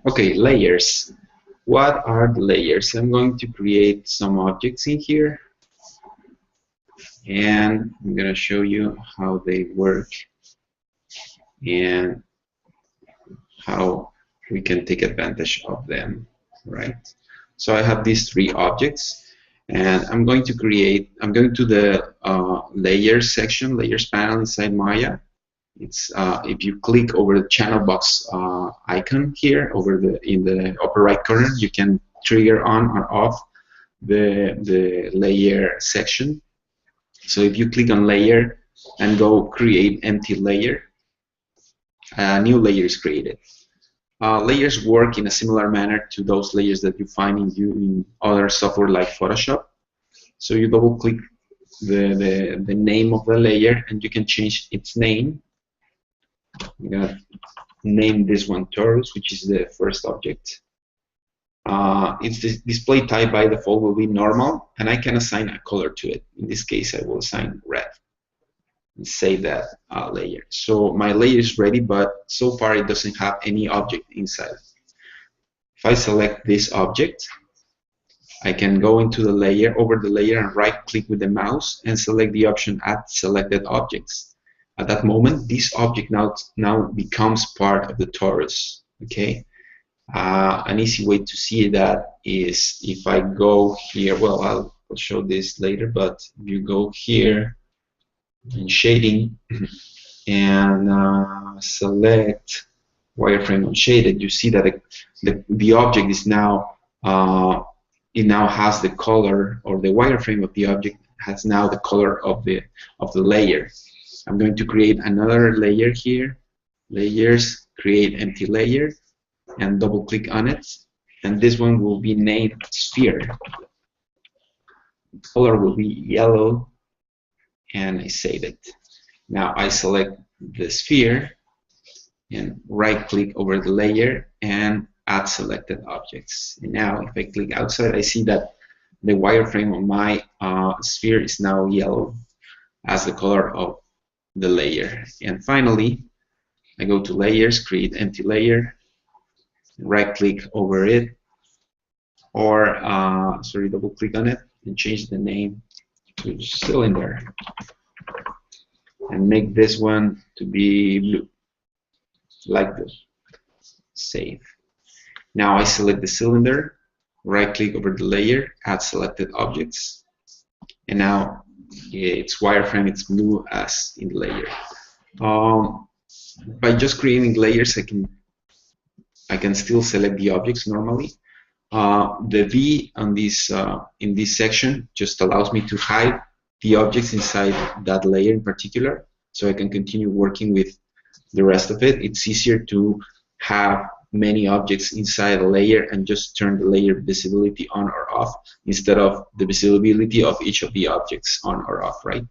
Okay, layers. What are the layers? I'm going to create some objects in here, and I'm going to show you how they work and how we can take advantage of them, right? So I have these three objects, and I'm going to the layers section, layers panel inside Maya. It's if you click over the channel box icon here in the upper right corner, you can trigger on or off the layer section. So if you click on layer and go create empty layer, a new layer is created. Layers work in a similar manner to those layers that you find in other software like Photoshop. So you double click the name of the layer and you can change its name. I'm gonna name this one torus, which is the first object. Its display type by default will be normal, and I can assign a color to it. In this case, I will assign red. And save that layer. So my layer is ready, but so far it doesn't have any object inside. If I select this object, I can go into the layer, over the layer, and right-click with the mouse and select the option Add Selected Objects. At that moment, this object now becomes part of the torus. Okay. An easy way to see that is if I go here. Well, I'll show this later, but if you go here in shading and select wireframe unshaded, you see that the object is now it now has the color, or the wireframe of the object has now the color of the layer. I'm going to create another layer here, layers, create empty layer, and double click on it, and this one will be named sphere. The color will be yellow, and I save it. Now I select the sphere and right click over the layer and add selected objects. And now if I click outside, I see that the wireframe of my sphere is now yellow as the color of the layer. And finally, I go to layers, create empty layer, right click over it, or double click on it and change the name to cylinder and make this one to be blue, like this. Save. Now I select the cylinder, right click over the layer, add selected objects, and now its wireframe is blue as in the layer. By just creating layers, I can still select the objects normally. The V on this in this section just allows me to hide the objects inside that layer in particular, so I can continue working with the rest of it. It's easier to have many objects inside a layer and just turn the layer visibility on or off instead of the visibility of each of the objects on or off, right?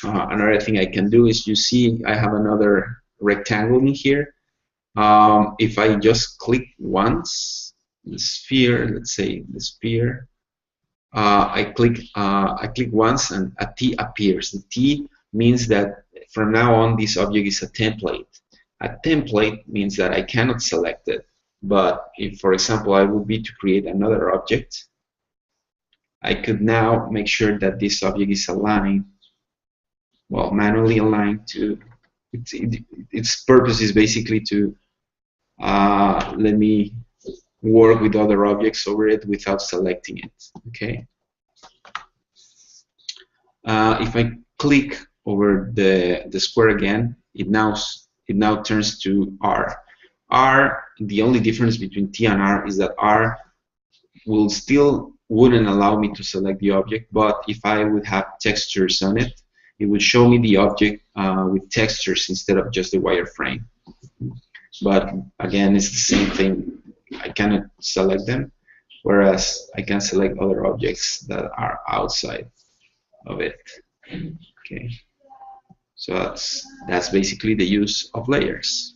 Another thing I can do is, you see I have another rectangle in here. If I just click once, the sphere, let's say the sphere, I click once and a T appears. The T means that from now on this object is a template. A template means that I cannot select it, but if, for example, I would be to create another object, I could now make sure that this object is aligned, well, manually aligned to its purpose is basically to let me work with other objects over it without selecting it. Okay. If I click over the square again, it now turns to R. R, the only difference between T and R is that R wouldn't allow me to select the object, but if I would have textures on it, it would show me the object with textures instead of just the wireframe. But again, it's the same thing. I cannot select them, whereas I can select other objects that are outside of it. Okay. So that's basically the use of layers.